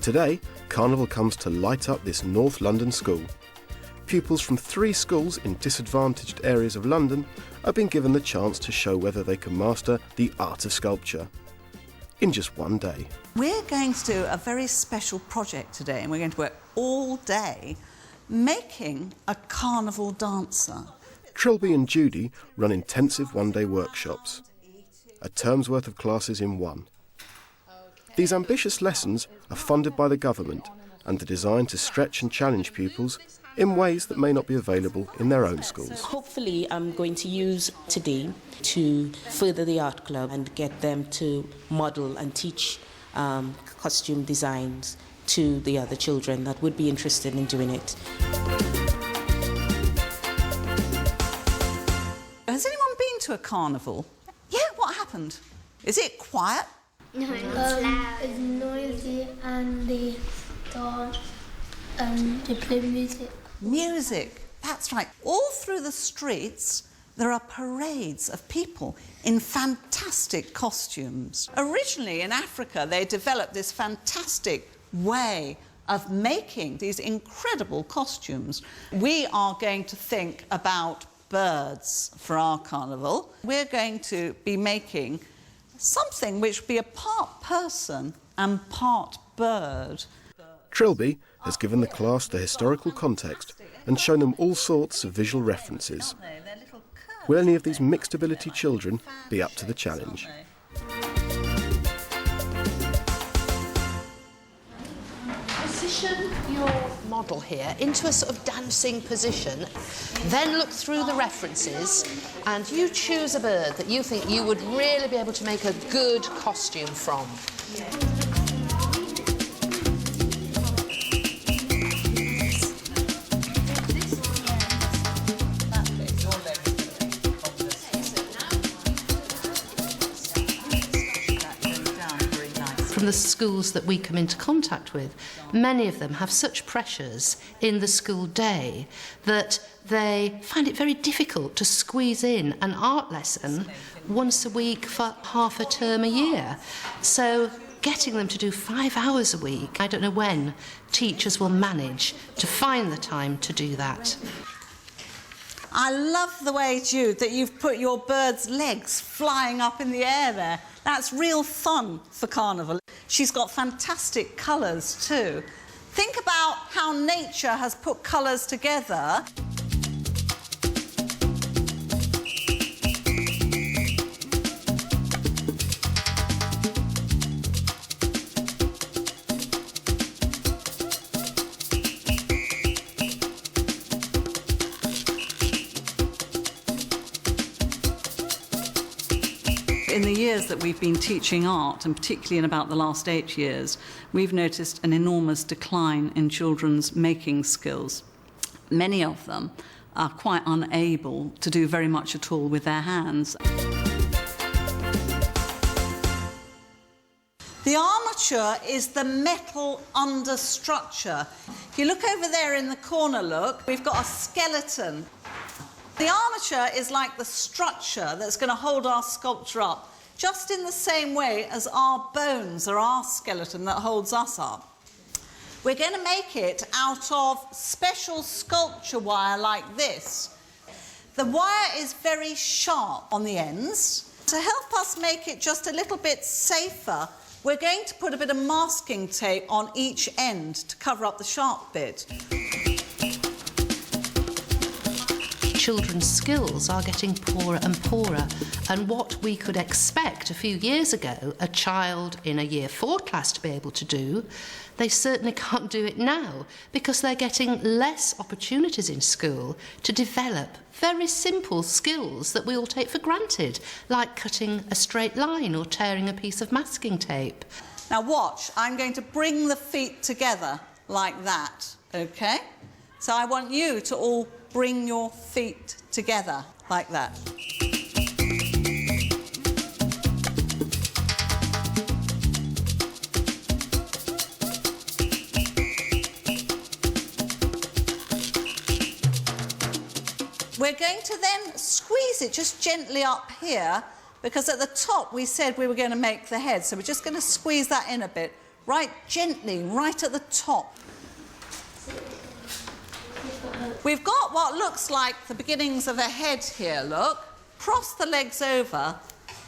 Today, Carnival comes to light up this North London school. Pupils from 3 schools in disadvantaged areas of London have been given the chance to show whether they can master the art of sculpture in just one day. We're going to do a very special project today, and we're going to work all day making a carnival dancer. Trilby and Judy run intensive one-day workshops, a term's worth of classes in one. These ambitious lessons are funded by the government and are designed to stretch and challenge pupils in ways that may not be available in their own schools. Hopefully I'm going to use today to further the art club and get them to model and teach costume designs to the other children that would be interested in doing it. Has anyone been to a carnival? Yeah, what happened? Is it quiet? No, it's loud. It's noisy and they play music. Music, that's right. All through the streets there are parades of people in fantastic costumes. Originally in Africa they developed this fantastic way of making these incredible costumes. We are going to think about birds for our carnival. We're going to be making something which will be a part person and part bird. Trilby has given the class the historical context and shown them all sorts of visual references. Will any of these mixed ability children be up to the challenge? Position your model here into a sort of dancing position, then look through the references and you choose a bird that you think you would really be able to make a good costume from. From the schools that we come into contact with, many of them have such pressures in the school day that they find it very difficult to squeeze in an art lesson once a week for half a term a year. So getting them to do 5 hours a week, I don't know when teachers will manage to find the time to do that. I love the way, Jude, that you've put your bird's legs flying up in the air there. That's real fun for Carnival. She's got fantastic colours too. Think about how nature has put colours together. In the years that we've been teaching art, and particularly in about the last 8 years, we've noticed an enormous decline in children's making skills. Many of them are quite unable to do very much at all with their hands. The armature is the metal understructure. If you look over there in the corner, look, we've got a skeleton. The armature is like the structure that's going to hold our sculpture up, just in the same way as our bones are our skeleton that holds us up. We're going to make it out of special sculpture wire like this. The wire is very sharp on the ends. To help us make it just a little bit safer, we're going to put a bit of masking tape on each end to cover up the sharp bit. Children's skills are getting poorer and poorer, and what we could expect a few years ago a child in a Year 4 class to be able to do, they certainly can't do it now because they're getting less opportunities in school to develop very simple skills that we all take for granted, like cutting a straight line or tearing a piece of masking tape. Now watch, I'm going to bring the feet together like that, OK? So I want you to all bring your feet together like that. We're going to then squeeze it just gently up here, because at the top we said we were going to make the head, so we're just going to squeeze that in a bit. right gently, right at the top. We've got what looks like the beginnings of a head here, look. Cross the legs over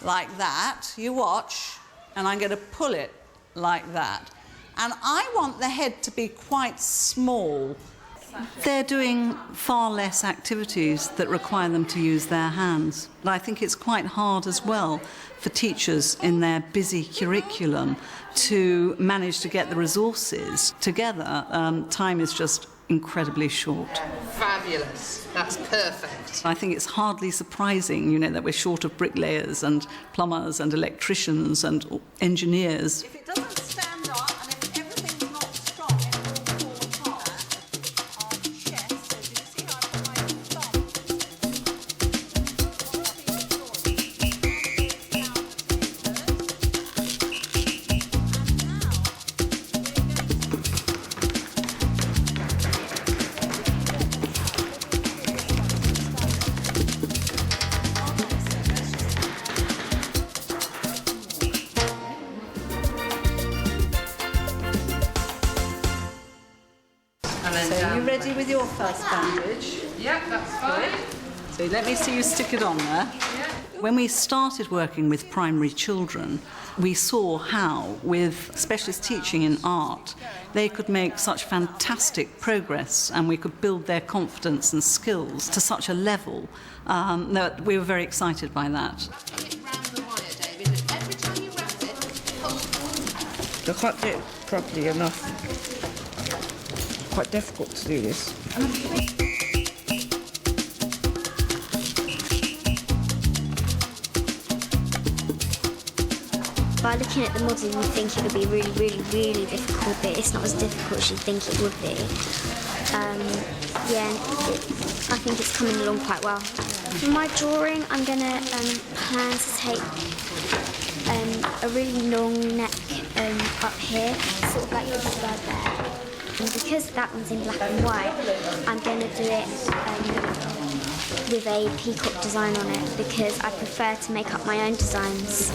like that, you watch, and I'm going to pull it like that. And I want the head to be quite small. They're doing far less activities that require them to use their hands. And I think it's quite hard as well for teachers in their busy curriculum to manage to get the resources together. Time is just incredibly short. Fabulous. That's perfect. I think it's hardly surprising, you know, that we're short of bricklayers and plumbers and electricians and engineers. If it doesn't stand up and if everything's not strong, it will fall apart. Our chest, so you see how I put my thumb. So are you ready with your first bandage? Yep, that's fine. So let me see you stick it on there. When we started working with primary children, we saw how, with specialist teaching in art, they could make such fantastic progress and we could build their confidence and skills to such a level that we were very excited by that. Round the wire, David, and every time you wrap it, I can't do it properly enough. Quite difficult to do this. By looking at the model, you think it would be really, really, really difficult, but it's not as difficult as you think it would be. I think it's coming along quite well. For my drawing, I'm going to plan to take a really long neck up here, sort of like this bird there. And because that one's in black and white, I'm going to do it with a peacock design on it because I prefer to make up my own designs.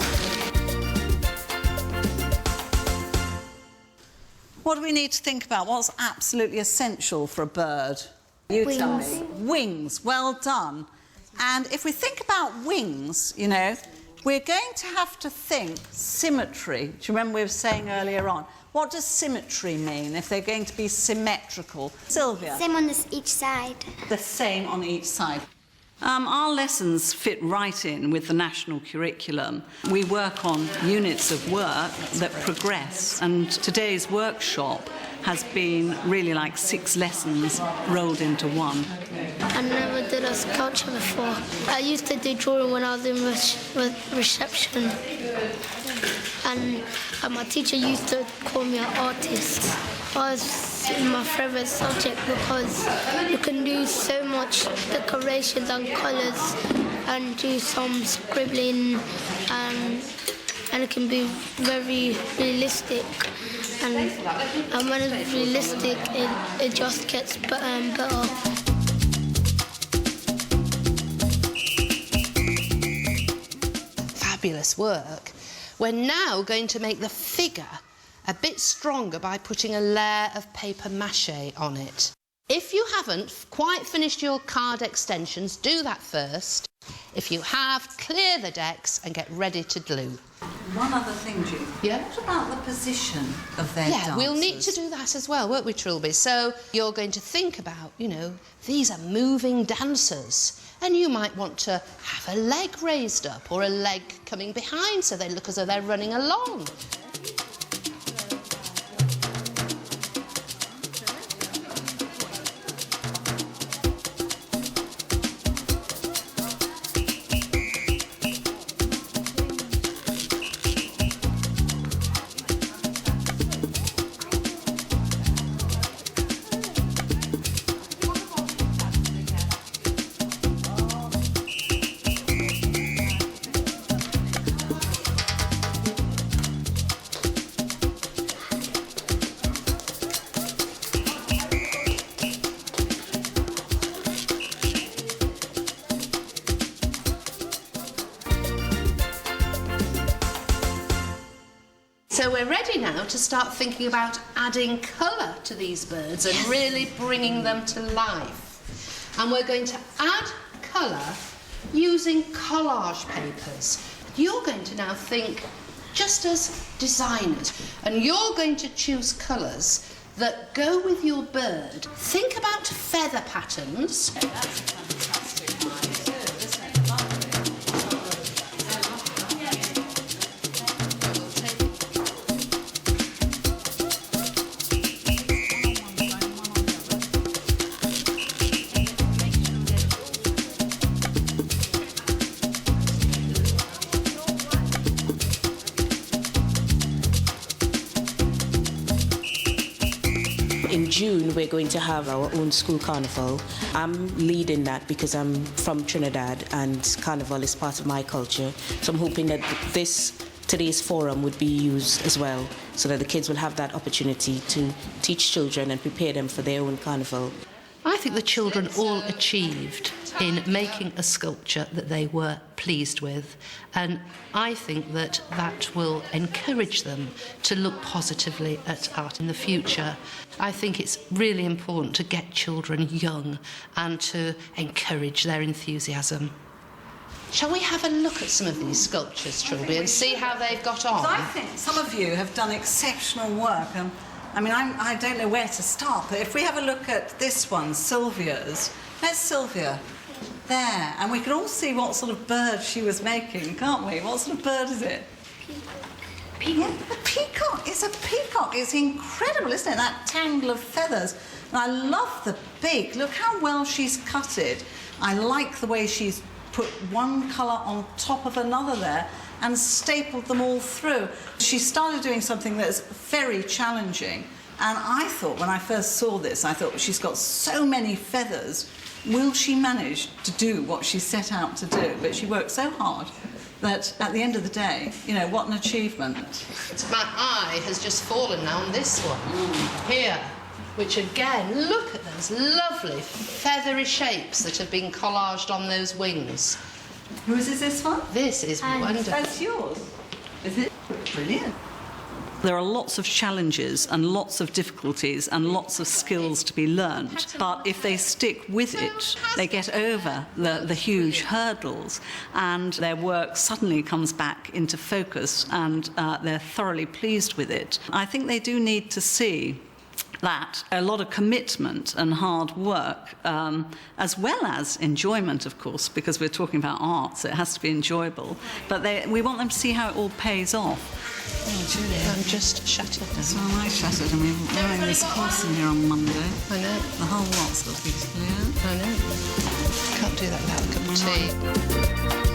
What do we need to think about? What's absolutely essential for a bird? You tell me. Wings, well done. And if we think about wings, you know, we're going to have to think symmetry. Do you remember we were saying earlier on? What does symmetry mean if they're going to be symmetrical? Sylvia? Same on each side. The same on each side. Our lessons fit right in with the national curriculum. We work on units of work that progress, and today's workshop has been really like 6 lessons rolled into one. I never did a sculpture before. I used to do drawing when I was in reception, and my teacher used to call me an artist. It's my favourite subject because you can do so much decorations and colours and do some scribbling, and it can be very realistic. And when it's realistic, it just gets better and better. fabulous work. We're now going to make the figure a bit stronger by putting a layer of paper mache on it. If you haven't quite finished your card extensions, do that first. If you have, clear the decks and get ready to glue. One other thing, Jude. Yeah? What about the position of their dancers? Yeah, we'll need to do that as well, won't we, Trilby? So you're going to think about, you know, these are moving dancers, and you might want to have a leg raised up or a leg coming behind so they look as though they're running along. So we're ready now to start thinking about adding colour to these birds and really bringing them to life. And we're going to add colour using collage papers. You're going to now think just as designers, and you're going to choose colours that go with your bird. Think about feather patterns. In June, we're going to have our own school carnival. I'm leading that because I'm from Trinidad and carnival is part of my culture. So I'm hoping that today's forum would be used as well so that the kids will have that opportunity to teach children and prepare them for their own carnival. I think the children all achieved in making a sculpture that they were pleased with, and I think that that will encourage them to look positively at art in the future. I think it's really important to get children young and to encourage their enthusiasm. Shall we have a look at some of these sculptures, Trilby, and see how they've got on? I think some of you have done exceptional work. I don't know where to start, but if we have a look at this one, Sylvia's. There's Sylvia. There. And we can all see what sort of bird she was making, can't we? What sort of bird is it? Peacock. Yeah, a peacock. It's a peacock. It's incredible, isn't it? That tangle of feathers. And I love the beak. Look how well she's cut it. I like the way she's put one colour on top of another there and stapled them all through. She started doing something that's very challenging. And I thought, when I first saw this, I thought, she's got so many feathers. Will she manage to do what she set out to do? But she worked so hard that at the end of the day, you know, what an achievement. My eye has just fallen now on this one here, which again, look at those lovely feathery shapes that have been collaged on those wings. Whose is this one? This is wonderful. That's yours. Is it? Brilliant. There are lots of challenges and lots of difficulties and lots of skills to be learned. But if they stick with it, they get over the huge hurdles and their work suddenly comes back into focus and they're thoroughly pleased with it. I think they do need to see that a lot of commitment and hard work, as well as enjoyment, of course, because we're talking about art, so it has to be enjoyable. But we want them to see how it all pays off. Oh, Julia, I'm just shattered now. So am I shattered, and we're wearing this course in here on Monday. I know. The whole lot's got to be clear. I know. Can't do that without a cup of tea.